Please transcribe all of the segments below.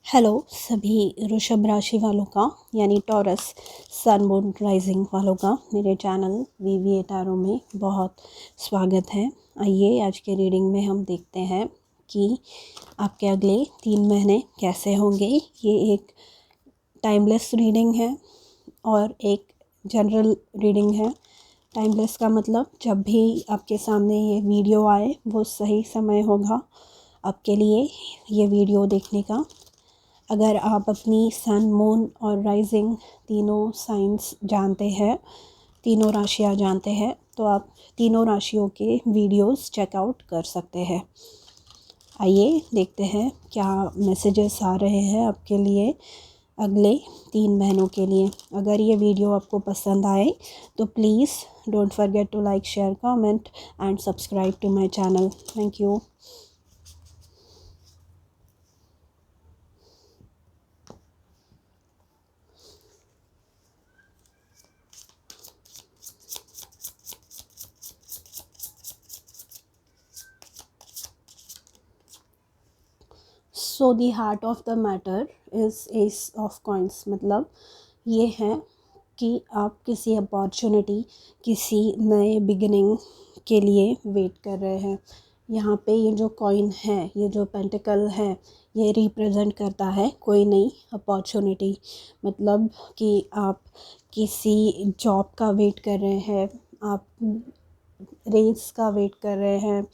Hello सभी वृषभ राशि वालों का यानी टॉरस सन मून राइजिंग वालों का मेरे चैनल वीवीए टैरो में बहुत स्वागत है। आइए आज के रीडिंग में हम देखते हैं कि आपके अगले 3 महीने कैसे होंगे। ये एक टाइमलेस रीडिंग है और एक जनरल रीडिंग है। टाइमलेस का मतलब जब भी आपके सामने ये वीडियो आए वो सही समय होगा आपके लिए ये वीडियो देखने का। अगर आप अपनी सन मून और राइजिंग तीनों साइंस जानते हैं, तीनों राशियाँ जानते हैं, तो आप तीनों राशियों के वीडियोस चेकआउट कर सकते हैं। आइए देखते हैं क्या मैसेजेस आ रहे हैं आपके लिए अगले 3 महीनों के लिए। अगर ये वीडियो आपको पसंद आए तो please don't forget to like, share, comment and subscribe to my channel. Thank you. So the heart of the matter is ace of coins. मतलब ये है कि आप किसी अपॉर्चुनिटी, किसी नए बिगिनिंग के लिए वेट कर रहे हैं। यहाँ पे ये जो कॉइन है, ये जो पेंटिकल है, ये रिप्रेजेंट करता है कोई नई अपॉर्चुनिटी। मतलब कि आप किसी जॉब का वेट कर रहे हैं, आप रेस का वेट कर रहे हैं,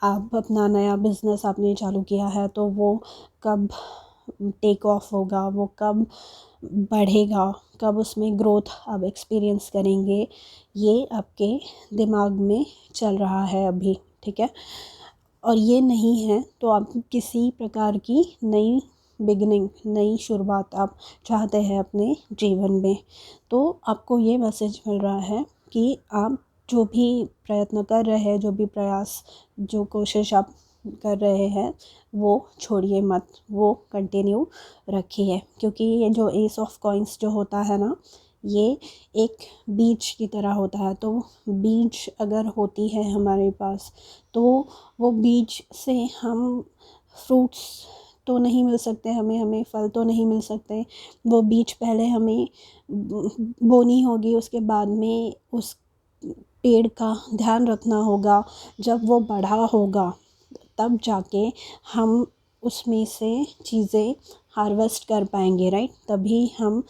आप अपना नया बिज़नेस आपने चालू किया है तो वो कब टेक ऑफ होगा, वो कब बढ़ेगा, कब उसमें ग्रोथ आप एक्सपीरियंस करेंगे, ये आपके दिमाग में चल रहा है अभी, ठीक है। और ये नहीं है तो आप किसी प्रकार की नई बिगनिंग, नई शुरुआत आप चाहते हैं अपने जीवन में, तो आपको ये मैसेज मिल रहा है कि आप जो भी प्रयत्न कर रहे हैं, जो भी प्रयास, जो कोशिश आप कर रहे हैं, वो छोड़िए मत, वो कंटिन्यू रखिए। क्योंकि ये जो एस ऑफ कॉइंस जो होता है ना, ये एक बीज की तरह होता है। तो बीज अगर होती है हमारे पास तो वो बीज से हम फ्रूट्स तो नहीं मिल सकते, हमें फल तो नहीं मिल सकते। वो बीज पहले हमें बोनी होगी, उसके बाद में उस पेड़ का ध्यान रखना होगा। जब वो बड़ा होगा तब जाके हम उसमें से चीज़ें हार्वेस्ट कर पाएंगे, राइट। तभी हम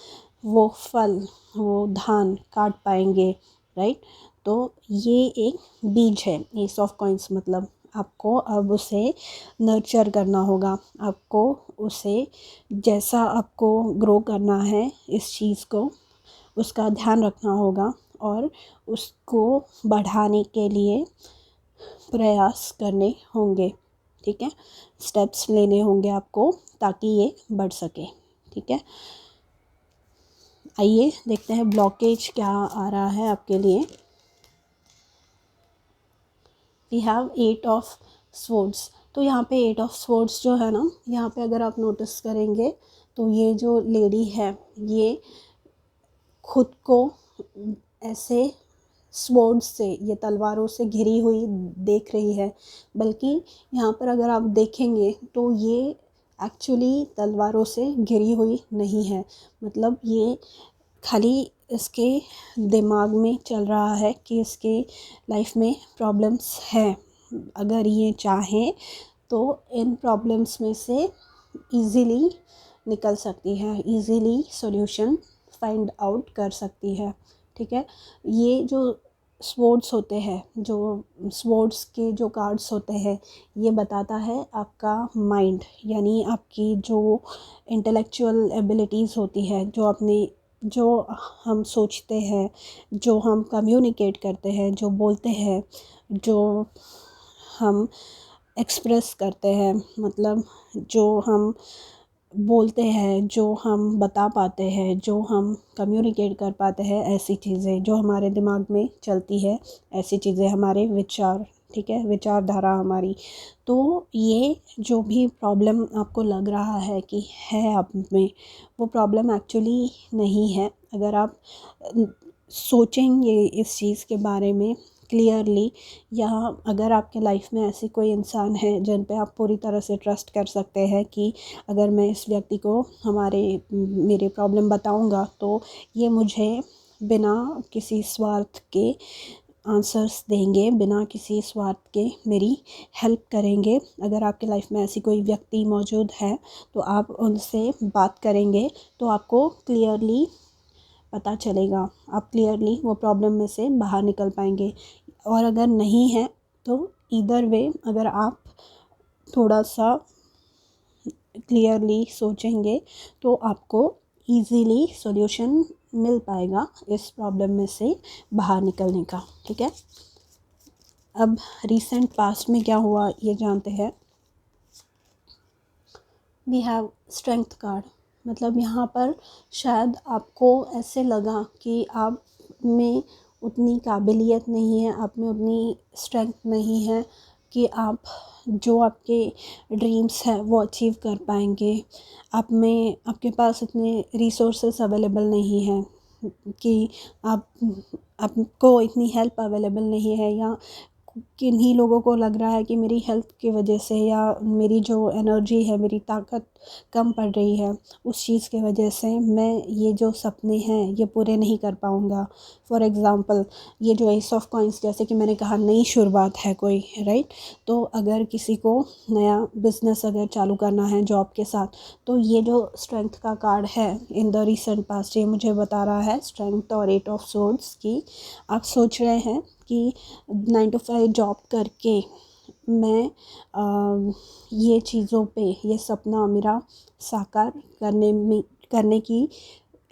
वो फल, वो धान काट पाएंगे, राइट। तो ये एक बीज है एस ऑफ कॉइंस। मतलब आपको अब उसे नर्चर करना होगा, आपको उसे जैसा आपको ग्रो करना है इस चीज़ को, उसका ध्यान रखना होगा और उसको बढ़ाने के लिए प्रयास करने होंगे, ठीक है। स्टेप्स लेने होंगे आपको ताकि ये बढ़ सके, ठीक है। आइए देखते हैं ब्लॉकेज क्या आ रहा है आपके लिए। We have 8 of swords. तो यहाँ पे 8 ऑफ स्वॉर्ड्स जो है ना, यहाँ पे अगर आप नोटिस करेंगे तो ये जो लेडी है ये खुद को ऐसे स्वॉर्ड्स से, ये तलवारों से घिरी हुई देख रही है। बल्कि यहाँ पर अगर आप देखेंगे तो ये एक्चुअली तलवारों से घिरी हुई नहीं है। मतलब ये खाली इसके दिमाग में चल रहा है कि इसके लाइफ में प्रॉब्लम्स है। अगर ये चाहे तो इन प्रॉब्लम्स में से इजीली निकल सकती है, इजीली सॉल्यूशन फाइंड आउट कर सकती है, ठीक है। ये जो स्वॉर्ड्स होते हैं, जो स्वॉर्ड्स के जो कार्ड्स होते हैं, ये बताता है आपका माइंड, यानी आपकी जो इंटेलेक्चुअल एबिलिटीज़ होती है, जो अपने, जो हम सोचते हैं, जो हम कम्युनिकेट करते हैं, जो बोलते हैं, जो हम एक्सप्रेस करते हैं, मतलब जो हम बोलते हैं, जो हम बता पाते हैं, जो हम कम्युनिकेट कर पाते हैं, ऐसी चीज़ें जो हमारे दिमाग में चलती है, ऐसी चीज़ें हमारे विचार, ठीक है, विचारधारा हमारी। तो ये जो भी प्रॉब्लम आपको लग रहा है कि है आप में, वो प्रॉब्लम एक्चुअली नहीं है। अगर आप सोचेंगे इस चीज़ के बारे में क्लियरली, या अगर आपके लाइफ में ऐसी कोई इंसान है जिन पे आप पूरी तरह से ट्रस्ट कर सकते हैं कि अगर मैं इस व्यक्ति को मेरे प्रॉब्लम बताऊंगा तो ये मुझे बिना किसी स्वार्थ के आंसर्स देंगे, बिना किसी स्वार्थ के मेरी हेल्प करेंगे। अगर आपके लाइफ में ऐसी कोई व्यक्ति मौजूद है तो आप उनसे बात करेंगे तो आपको क्लियरली पता चलेगा, आप क्लियरली वो प्रॉब्लम में से बाहर निकल पाएंगे। और अगर नहीं है तो ईदर वे, अगर आप थोड़ा सा क्लियरली सोचेंगे तो आपको इजीली सॉल्यूशन मिल पाएगा इस प्रॉब्लम में से बाहर निकलने का। ठीक है, अब रिसेंट पास्ट में क्या हुआ ये जानते हैं। वी हैव स्ट्रेंथ कार्ड, मतलब यहाँ पर शायद आपको ऐसे लगा कि आप में उतनी काबिलियत नहीं है, आप में उतनी स्ट्रेंथ नहीं है कि आप जो आपके ड्रीम्स हैं वो अचीव कर पाएंगे। आपके पास इतने रिसोर्सेस अवेलेबल नहीं हैं कि आपको इतनी हेल्प अवेलेबल नहीं है, या किन्हीं लोगों को लग रहा है कि मेरी हेल्थ की वजह से या मेरी जो एनर्जी है, मेरी ताकत कम पड़ रही है, उस चीज़ की वजह से मैं ये जो सपने हैं ये पूरे नहीं कर पाऊँगा। फॉर एग्ज़ाम्पल, ये जो एस ऑफ कॉइंस, जैसे कि मैंने कहा नई शुरुआत है कोई, राइट। तो अगर किसी को नया बिज़नेस अगर चालू करना है जॉब के साथ, तो ये जो स्ट्रेंथ का कार्ड है इन द रिसेंट पास्ट, ये मुझे बता रहा है स्ट्रेंथ और 8 ऑफ सोर्ड्स की आप सोच रहे हैं कि 9 to 5 जॉब करके मैं ये चीज़ों पे, ये सपना मेरा साकार करने की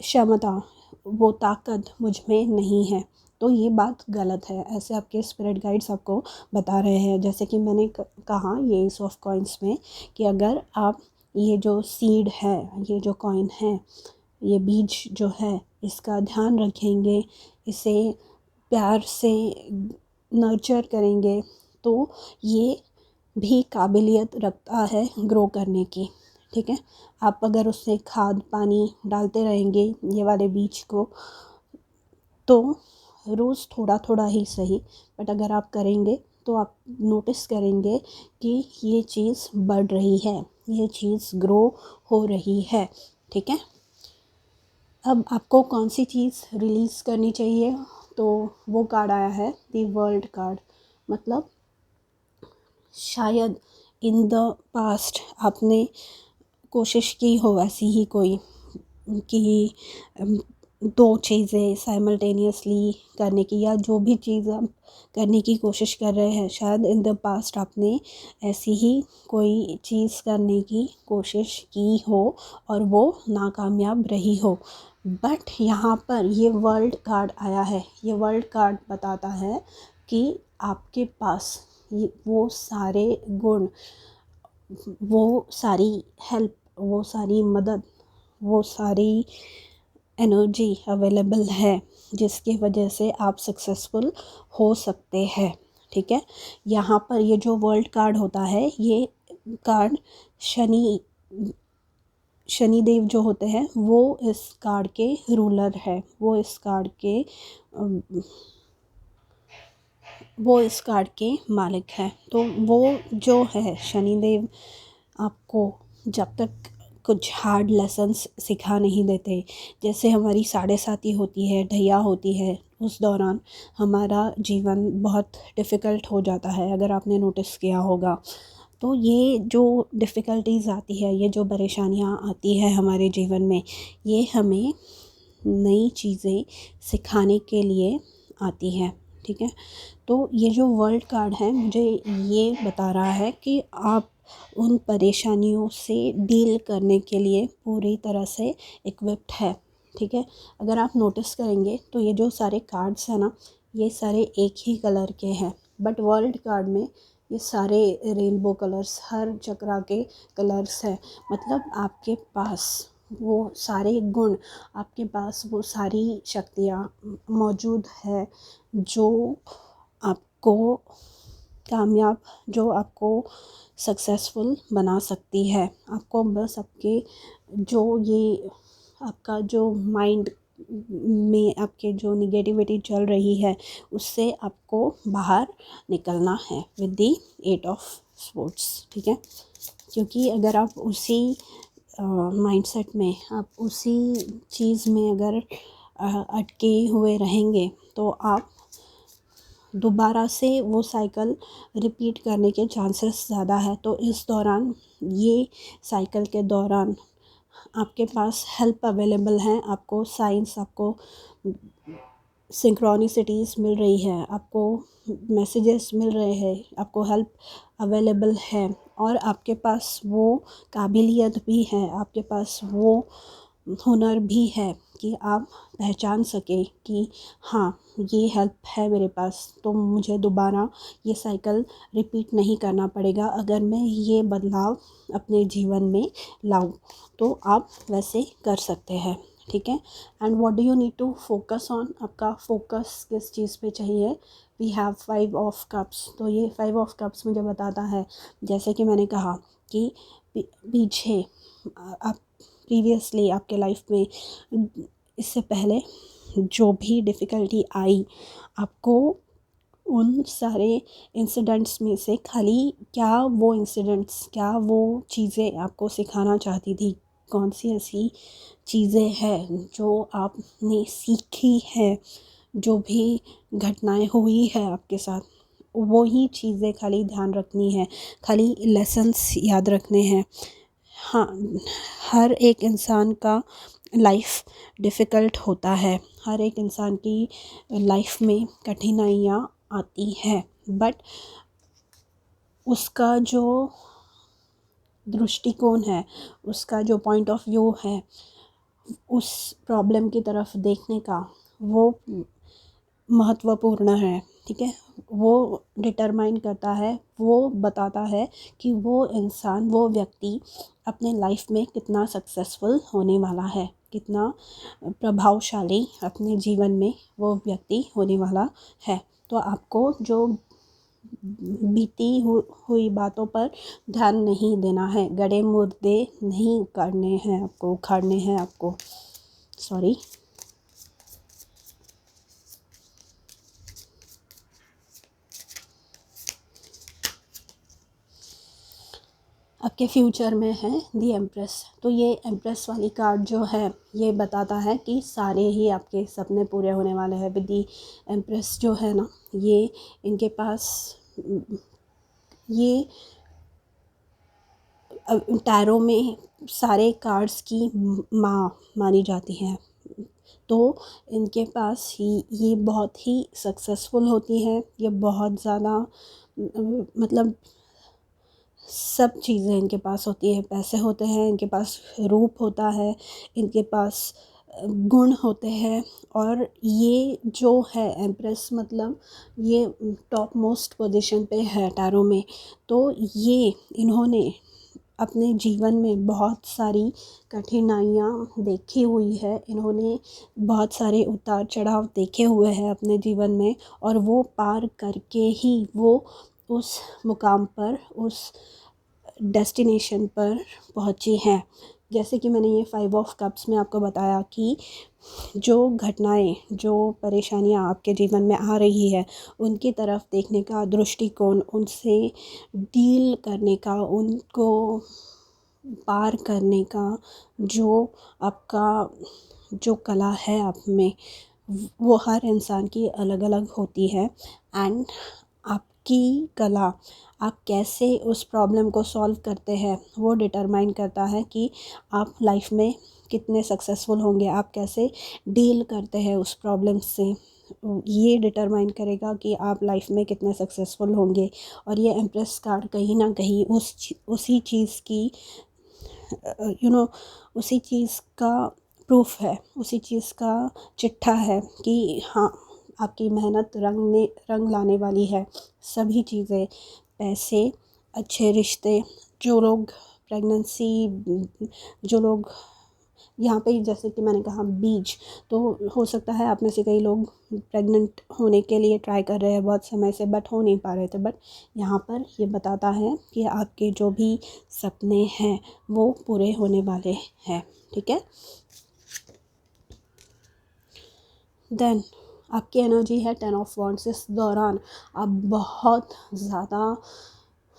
क्षमता, वो ताकत मुझ में नहीं है, तो ये बात गलत है। ऐसे आपके स्पिरिट गाइड्स आपको बता रहे हैं। जैसे कि मैंने कहा ये एस ऑफ कॉइंस में कि अगर आप ये जो सीड है, ये जो कॉइन है, ये बीज जो है, इसका ध्यान रखेंगे, इसे प्यार से नर्चर करेंगे तो ये भी काबिलियत रखता है ग्रो करने की। ठीक है, आप अगर उससे खाद पानी डालते रहेंगे ये वाले बीज को, तो रोज़ थोड़ा थोड़ा ही सही, बट अगर आप करेंगे तो आप नोटिस करेंगे कि ये चीज़ बढ़ रही है, ये चीज़ ग्रो हो रही है। ठीक है, अब आपको कौन सी चीज़ रिलीज़ करनी चाहिए, तो वो कार्ड आया है द वर्ल्ड कार्ड। मतलब शायद इन द पास्ट आपने कोशिश की हो ऐसी ही कोई कि दो चीज़ें साइमल्टेनियसली करने की, या जो भी चीज़ आप करने की कोशिश कर रहे हैं, शायद इन द पास्ट आपने ऐसी ही कोई चीज़ करने की कोशिश की हो और वो नाकामयाब रही हो। बट यहाँ पर ये वर्ल्ड कार्ड आया है, ये वर्ल्ड कार्ड बताता है कि आपके पास वो सारे गुण, वो सारी हेल्प, वो सारी मदद, वो सारी एनर्जी अवेलेबल है जिसकी वजह से आप सक्सेसफुल हो सकते हैं। ठीक है, यहाँ पर ये जो वर्ल्ड कार्ड होता है, ये कार्ड शनिदेव जो होते हैं वो इस कार्ड के रूलर है, वो इस कार्ड के मालिक है। तो वो जो है शनिदेव आपको जब तक कुछ हार्ड लेसन्स सिखा नहीं देते, जैसे हमारी साढ़े साती होती है, ढैया होती है, उस दौरान हमारा जीवन बहुत डिफ़िकल्ट हो जाता है, अगर आपने नोटिस किया होगा। तो ये जो डिफ़िकल्टीज़ आती है, ये जो परेशानियाँ आती है हमारे जीवन में, ये हमें नई चीज़ें सिखाने के लिए आती हैं। ठीक है, तो ये जो वर्ल्ड कार्ड है मुझे ये बता रहा है कि आप उन परेशानियों से डील करने के लिए पूरी तरह से इक्विप्ड है। ठीक है, अगर आप नोटिस करेंगे तो ये जो सारे कार्ड्स हैं ना, ये सारे एक ही कलर के हैं, बट वर्ल्ड कार्ड में ये सारे रेनबो कलर्स, हर चक्रा के कलर्स हैं। मतलब आपके पास वो सारे गुण, आपके पास वो सारी शक्तियाँ मौजूद है जो आपको कामयाब, जो आपको सक्सेसफुल बना सकती है। आपको बस आपके जो ये आपका जो माइंड में आपके जो निगेटिविटी चल रही है उससे आपको बाहर निकलना है विद द 8 ऑफ स्पोर्ट्स, ठीक है। क्योंकि अगर आप उसी माइंडसेट में, आप उसी चीज़ में अगर अटके हुए रहेंगे तो आप दोबारा से वो साइकिल रिपीट करने के चांसेस ज़्यादा है। तो इस दौरान, ये साइकिल के दौरान आपके पास हेल्प अवेलेबल हैं, आपको साइंस, आपको सिंक्रोनिसिटीज़ मिल रही है, आपको मैसेजेस मिल रहे हैं, आपको हेल्प अवेलेबल है और आपके पास वो काबिलियत भी है, आपके पास वो हुनर भी है कि आप पहचान सके कि हाँ, ये हेल्प है मेरे पास, तो मुझे दोबारा ये साइकिल रिपीट नहीं करना पड़ेगा अगर मैं ये बदलाव अपने जीवन में लाऊं। तो आप वैसे कर सकते हैं, ठीक है। And what do you need to focus on, आपका फोकस किस चीज़ पे चाहिए। वी हैव 5 ऑफ कप्स, तो ये 5 ऑफ कप्स मुझे बताता है, जैसे कि मैंने कहा कि पीछे आप प्रीवियसली आपके लाइफ में, इससे पहले जो भी डिफ़िकल्टी आई आपको, उन सारे इंसिडेंट्स में से खाली क्या वो इंसिडेंट्स, क्या वो चीज़ें आपको सिखाना चाहती थी, कौन सी ऐसी चीज़ें हैं जो आपने सीखी है, जो भी घटनाएं हुई है आपके साथ, वो ही चीज़ें खाली ध्यान रखनी है, खाली लेसन्स याद रखने हैं। हाँ, हर एक इंसान का लाइफ डिफ़िकल्ट होता है, हर एक इंसान की लाइफ में कठिनाइयाँ आती हैं, बट उसका जो दृष्टिकोण है, उसका जो पॉइंट ऑफ व्यू है उस प्रॉब्लम की तरफ देखने का, वो महत्वपूर्ण है, ठीक है। वो डिटरमाइन करता है, वो बताता है कि वो इंसान, वो व्यक्ति अपने लाइफ में कितना सक्सेसफुल होने वाला है, कितना प्रभावशाली अपने जीवन में वो व्यक्ति होने वाला है। तो आपको जो बीती हुई बातों पर ध्यान नहीं देना है, गड़े मुर्दे नहीं करने हैं आपको, उखाड़ने हैं आपको, सॉरी। आपके फ्यूचर में है दी एम्प्रेस। तो ये एम्प्रेस वाली कार्ड जो है ये बताता है कि सारे ही आपके सपने पूरे होने वाले हैं विद दी एम्प्रेस जो है ना, ये इनके पास, ये टैरो में सारे कार्ड्स की माँ मानी जाती हैं। तो इनके पास ये बहुत ही सक्सेसफुल होती हैं, ये बहुत ज़्यादा, मतलब सब चीज़ें इनके पास होती है, पैसे होते हैं इनके पास, रूप होता है इनके पास, गुण होते हैं। और ये जो है एम्प्रेस, मतलब ये टॉप मोस्ट पोजीशन पे है टैरो में। तो ये इन्होंने अपने जीवन में बहुत सारी कठिनाइयाँ देखी हुई है, इन्होंने बहुत सारे उतार चढ़ाव देखे हुए हैं अपने जीवन में, और वो पार करके ही वो उस मुकाम पर, उस डेस्टिनेशन पर पहुँची हैं। जैसे कि मैंने ये 5 ऑफ कप्स में आपको बताया कि जो घटनाएं, जो परेशानियां आपके जीवन में आ रही है, उनकी तरफ देखने का दृष्टिकोण, उनसे डील करने का, उनको पार करने का जो आपका जो कला है आप में, वो हर इंसान की अलग अलग होती है। एंड आपकी कला, आप कैसे उस प्रॉब्लम को सॉल्व करते हैं वो डिटरमाइन करता है कि आप लाइफ में कितने सक्सेसफुल होंगे, आप कैसे डील करते हैं उस प्रॉब्लम से, ये डिटरमाइन करेगा कि आप लाइफ में कितने सक्सेसफुल होंगे। और ये एम्प्रेस कार्ड कहीं ना कहीं उसी चीज़ की, उसी चीज़ का प्रूफ है, उसी चीज़ का चिट्ठा है कि हाँ, आपकी मेहनत रंग लाने वाली है। सभी चीज़ें, पैसे, अच्छे रिश्ते, जो लोग प्रेगनेंसी, जो लोग यहाँ पे, जैसे कि मैंने कहा बीज, तो हो सकता है आप में से कई लोग प्रेग्नेंट होने के लिए ट्राई कर रहे हैं बहुत समय से, बट हो नहीं पा रहे थे। बट यहाँ पर ये बताता है कि आपके जो भी सपने हैं वो पूरे होने वाले हैं, ठीक है। देन आपकी एनर्जी है 10 ऑफ वॉन्ड्स। इस दौरान आप बहुत ज़्यादा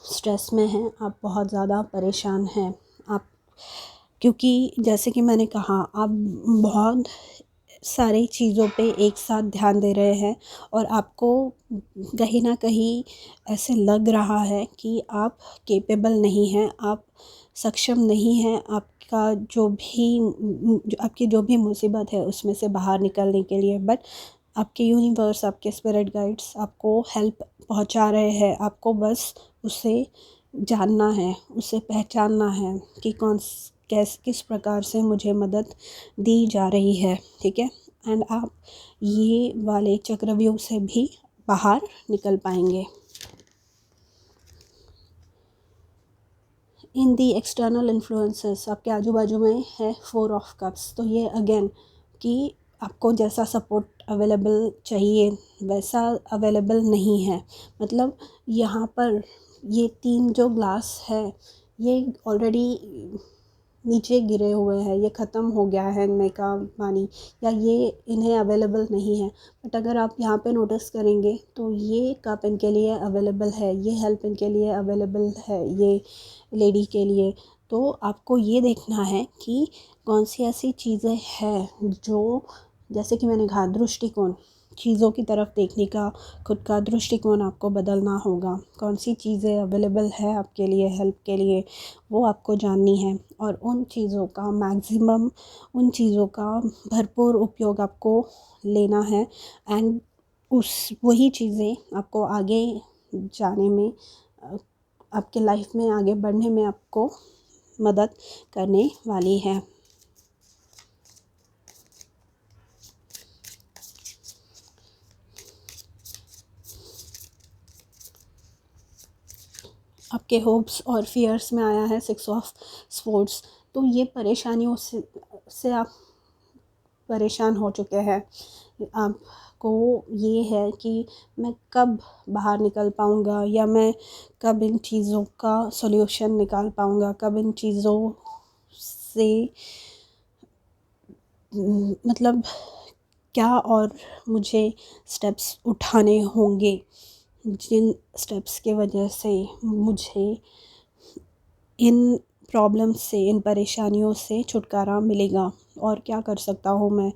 स्ट्रेस में हैं, आप बहुत ज़्यादा परेशान हैं। आप, क्योंकि जैसे कि मैंने कहा, आप बहुत सारी चीज़ों पे एक साथ ध्यान दे रहे हैं और आपको कहीं ना कहीं ऐसे लग रहा है कि आप केपेबल नहीं हैं, आप सक्षम नहीं हैं आपका आपकी जो भी मुसीबत है उसमें से बाहर निकलने के लिए। बट आपके यूनिवर्स, आपके स्पिरिट गाइड्स आपको हेल्प पहुंचा रहे हैं। आपको बस उसे जानना है, उसे पहचानना है कि किस प्रकार से मुझे मदद दी जा रही है, ठीक है। एंड आप ये वाले चक्रव्यूह से भी बाहर निकल पाएंगे। इन दी एक्सटर्नल इन्फ्लुएंसेस आपके आजू बाजू में है 4 ऑफ कप्स। तो ये अगेन कि आपको जैसा सपोर्ट अवेलेबल चाहिए वैसा अवेलेबल नहीं है। मतलब यहाँ पर ये 3 जो ग्लास है ये ऑलरेडी नीचे गिरे हुए हैं, ये ख़त्म हो गया है इनमें का पानी, या ये इन्हें अवेलेबल नहीं है। बट अगर आप यहाँ पे नोटिस करेंगे तो ये कप इनके लिए अवेलेबल है, ये हेल्प इनके लिए अवेलेबल है, ये लेडी के लिए। तो आपको ये देखना है कि कौन सी ऐसी चीज़ें हैं जो, जैसे कि मैंने कहा, दृष्टिकोण, चीज़ों की तरफ देखने का खुद का दृष्टिकोण आपको बदलना होगा। कौन सी चीज़ें अवेलेबल है आपके लिए हेल्प के लिए वो आपको जाननी है, और उन चीज़ों का मैक्सिमम, उन चीज़ों का भरपूर उपयोग आपको लेना है। एंड वही चीज़ें आपको आगे जाने में, आपके लाइफ में आगे बढ़ने में आपको मदद करने वाली है। आपके होप्स और फियर्स में आया है 6 ऑफ स्वॉर्ड्स। तो ये परेशानियों से आप परेशान हो चुके हैं। आपको ये है कि मैं कब बाहर निकल पाऊँगा, या मैं कब इन चीज़ों का सॉल्यूशन निकाल पाऊँगा, कब इन चीज़ों से मतलब क्या और मुझे स्टेप्स उठाने होंगे जिन स्टेप्स के वजह से मुझे इन प्रॉब्लम से, इन परेशानियों से छुटकारा मिलेगा, और क्या कर सकता हूँ मैं।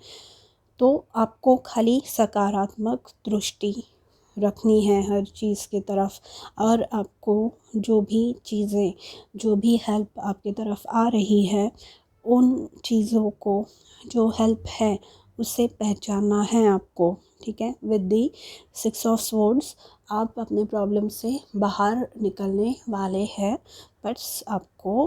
तो आपको खाली सकारात्मक दृष्टि रखनी है हर चीज़ की तरफ, और आपको जो भी चीज़ें, जो भी हेल्प आपकी तरफ आ रही है उन चीज़ों को, जो हेल्प है उसे पहचानना है आपको, ठीक है। विद दी 6 ऑफ स्वॉर्ड्स आप अपने प्रॉब्लम से बाहर निकलने वाले हैं। बस आपको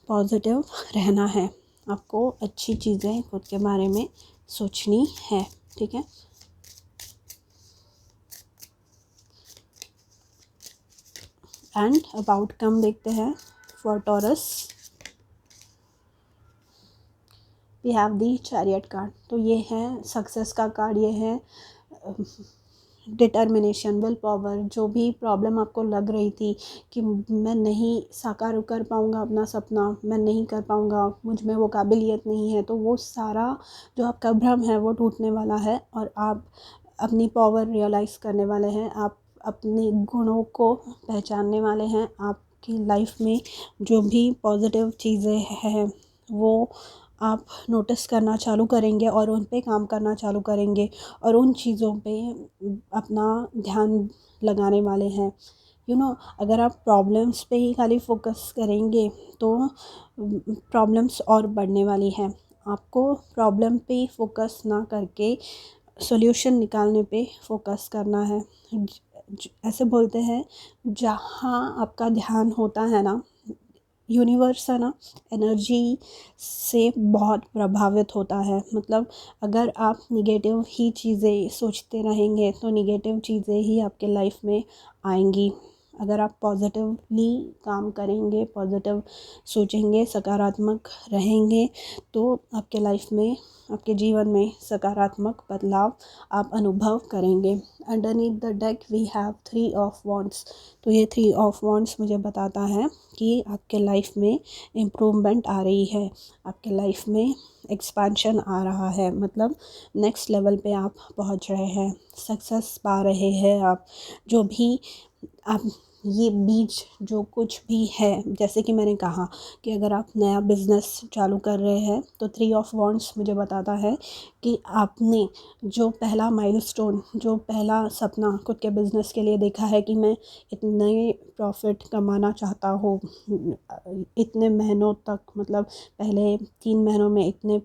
पॉजिटिव रहना है, आपको अच्छी चीज़ें खुद के बारे में सोचनी है, ठीक है। एंड अब आउटकम देखते हैं for Taurus. We have the chariot card. तो ये है सक्सेस का कार्ड, ये है डिटर्मिनेशन, विल पावर। जो भी प्रॉब्लम आपको लग रही थी कि मैं नहीं साकार कर पाऊँगा अपना सपना, मैं नहीं कर पाऊँगा, मुझ में वो काबिलियत नहीं है, तो वो सारा जो आपका भ्रम है वो टूटने वाला है, और आप अपनी पावर रियलाइज़ करने वाले हैं। आप अपने गुणों को पहचानने वाले हैं। आपकी लाइफ में जो भी पॉजिटिव चीज़ें हैं वो आप नोटिस करना चालू करेंगे और उन पे काम करना चालू करेंगे, और उन चीज़ों पे अपना ध्यान लगाने वाले हैं। अगर आप प्रॉब्लम्स पे ही खाली फोकस करेंगे तो प्रॉब्लम्स और बढ़ने वाली हैं। आपको प्रॉब्लम पे फोकस ना करके सॉल्यूशन निकालने पे फोकस करना है। ऐसे बोलते हैं, जहाँ आपका ध्यान होता है ना, यूनिवर्स है ना, एनर्जी से बहुत प्रभावित होता है। मतलब अगर आप निगेटिव ही चीज़ें सोचते रहेंगे तो निगेटिव चीज़ें ही आपके लाइफ में आएंगी। अगर आप पॉजिटिवली काम करेंगे, पॉजिटिव सोचेंगे, सकारात्मक रहेंगे, तो आपके लाइफ में, आपके जीवन में सकारात्मक बदलाव आप अनुभव करेंगे। Underneath the deck we have 3 of wands. तो ये 3 ऑफ वॉन्ड्स मुझे बताता है कि आपके लाइफ में इम्प्रूवमेंट आ रही है, आपके लाइफ में एक्सपेंशन आ रहा है, मतलब नेक्स्ट लेवल पे आप पहुंच रहे हैं, सक्सेस पा रहे हैं आप। जो भी आप ये बीज जो कुछ भी है, जैसे कि मैंने कहा कि अगर आप नया बिज़नेस चालू कर रहे हैं तो 3 ऑफ वॉन्ड्स मुझे बताता है कि आपने जो पहला माइलस्टोन, जो पहला सपना खुद के बिज़नेस के लिए देखा है कि मैं इतने प्रॉफिट कमाना चाहता हूँ, इतने महीनों तक, मतलब पहले 3 महीनों में इतने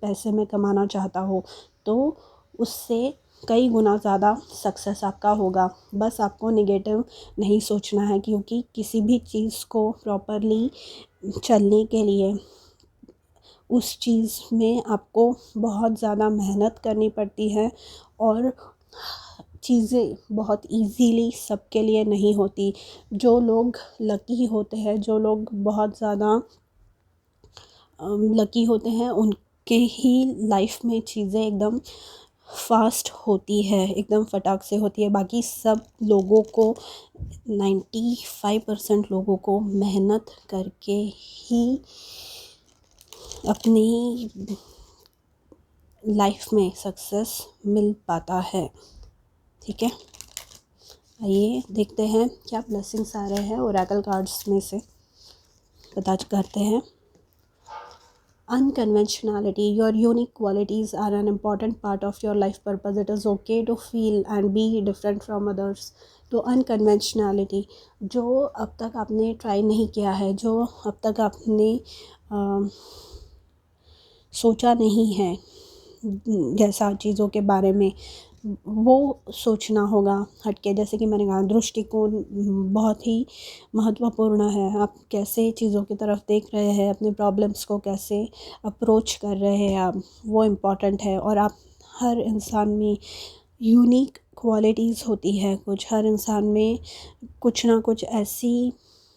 पैसे मैं कमाना चाहता हूँ, तो उससे कई गुना ज़्यादा सक्सेस आपका होगा। बस आपको नेगेटिव नहीं सोचना है, क्योंकि किसी भी चीज़ को प्रॉपरली चलने के लिए उस चीज़ में आपको बहुत ज़्यादा मेहनत करनी पड़ती है, और चीज़ें बहुत इजीली सबके लिए नहीं होती। जो लोग लकी होते हैं, जो लोग बहुत ज़्यादा लकी होते हैं, उनके ही लाइफ में चीज़ें एकदम फास्ट होती है, एकदम फटाक से होती है। बाकी सब लोगों को, 95% लोगों को मेहनत करके ही अपनी लाइफ में सक्सेस मिल पाता है। ठीक है, आइए देखते हैं क्या ब्लेसिंग्स आ रहे हैं ओरेकल कार्ड्स में से, पता करते हैं। Unconventionality, your unique qualities are an important part of your life purpose. It is okay to feel and be different from others. तो अनकन्वेंशनैलिटी, जो अब तक आपने ट्राई नहीं किया है, जो अब तक आपने सोचा नहीं है जैसा चीज़ों के बारे में, वो सोचना होगा हटके। जैसे कि मैंने कहा, दृष्टिकोण बहुत ही महत्वपूर्ण है। आप कैसे चीज़ों की तरफ देख रहे हैं, अपने प्रॉब्लम्स को कैसे अप्रोच कर रहे हैं आप, वो इम्पॉर्टेंट है। और आप, हर इंसान में यूनिक क्वालिटीज़ होती है कुछ, हर इंसान में कुछ ना कुछ ऐसी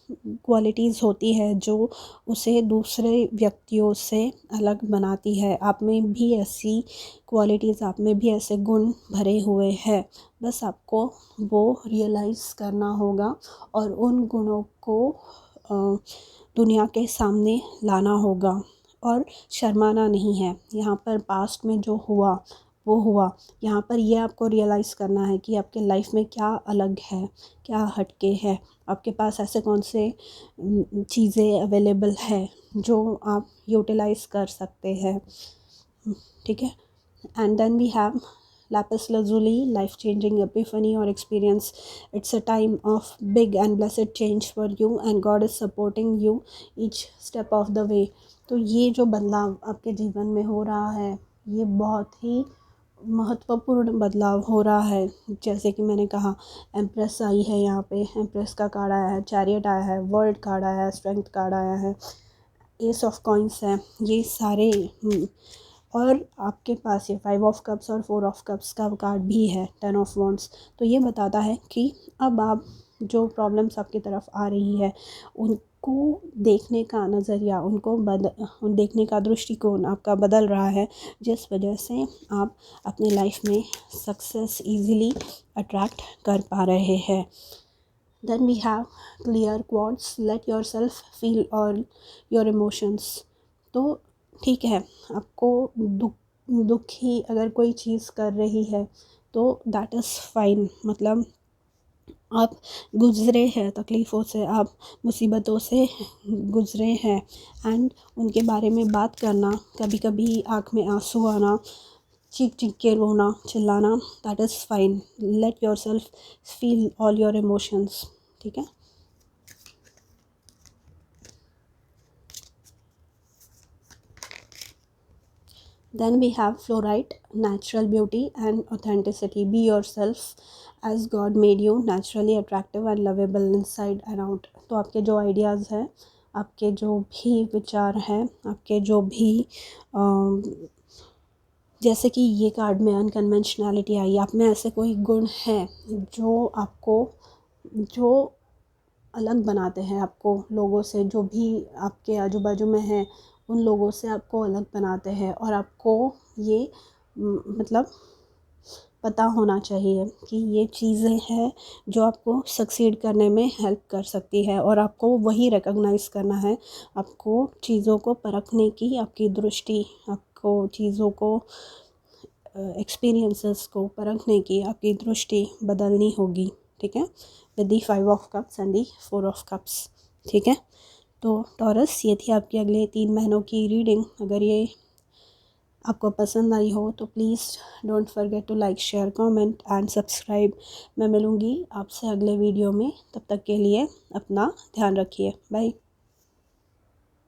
क्वालिटीज़ होती है जो उसे दूसरे व्यक्तियों से अलग बनाती है। आप में भी ऐसी क्वालिटीज़, आप में भी ऐसे गुण भरे हुए हैं, बस आपको वो रियलाइज़ करना होगा और उन गुणों को दुनिया के सामने लाना होगा, और शर्माना नहीं है। यहाँ पर पास्ट में जो हुआ वो हुआ, यहाँ पर ये आपको रियलाइज़ करना है कि आपके लाइफ में क्या अलग है, क्या हटके है, आपके पास ऐसे कौन से चीज़ें अवेलेबल है जो आप यूटिलाइज़ कर सकते हैं। ठीक है, and then we have lapis lazuli, life changing epiphany or experience. It's a time of big and blessed change for you, and God is supporting you each step of the way. तो ये जो बदलाव आपके जीवन में हो रहा है, ये बहुत ही महत्वपूर्ण बदलाव हो रहा है। जैसे कि मैंने कहा, एम्प्रेस आई है, यहाँ पे एम्प्रेस का कार्ड आया है, चैरियट आया है, वर्ल्ड कार्ड आया है, स्ट्रेंथ कार्ड आया है, एस ऑफ कॉइंस है, ये सारे और आपके पास ये 5 ऑफ कप्स और 4 ऑफ कप्स का कार्ड भी है, 10 ऑफ वॉन्ड्स। तो ये बताता है कि अब आप, जो प्रॉब्लम्स आपकी तरफ आ रही है, उनको देखने का नज़रिया, उनको देखने का दृष्टिकोण आपका बदल रहा है, जिस वजह से आप अपनी लाइफ में सक्सेस इजीली अट्रैक्ट कर पा रहे हैं। Then we have clear quartz, let yourself feel all your emotions. तो ठीक है, आपको दुखी अगर कोई चीज़ कर रही है तो दैट इज़ फाइन, मतलब आप गुज़रे हैं तकलीफ़ों से, आप मुसीबतों से गुज़रे हैं, एंड उनके बारे में बात करना, कभी कभी आँख में आंसू आना, चीख चीख के रोना, चिल्लाना, that is fine. Late yourself feel all your emotions. ठीक है, then we have fluorite, natural beauty and authenticity. Be yourself as God made you, naturally attractive and lovable inside and out. तो आपके जो ideas हैं, आपके जो भी विचार हैं, आपके जो भी जैसे कि ये कार्ड में अनकन्वेंशनैलिटी आई, आप में ऐसे कोई गुण हैं जो आपको, जो अलग बनाते हैं आपको लोगों से, जो भी आपके आजू बाजू में हैं उन लोगों से आपको अलग बनाते हैं। और आपको ये मतलब पता होना चाहिए कि ये चीज़ें हैं जो आपको सक्सीड करने में हेल्प कर सकती है, और आपको वही रिकॉग्नाइज़ करना है। आपको चीज़ों को परखने की आपकी दृष्टि, आपको चीज़ों को एक्सपीरियंसेस को परखने की आपकी दृष्टि बदलनी होगी, ठीक है, with the 5 of cups and the 4 of cups, ठीक है। तो टॉरस, ये थी आपकी अगले 3 महीनों की रीडिंग। अगर ये आपको पसंद आई हो तो please don't forget to like, share, comment and subscribe. मैं मिलूँगी आपसे अगले वीडियो में, तब तक के लिए अपना ध्यान रखिए, बाय।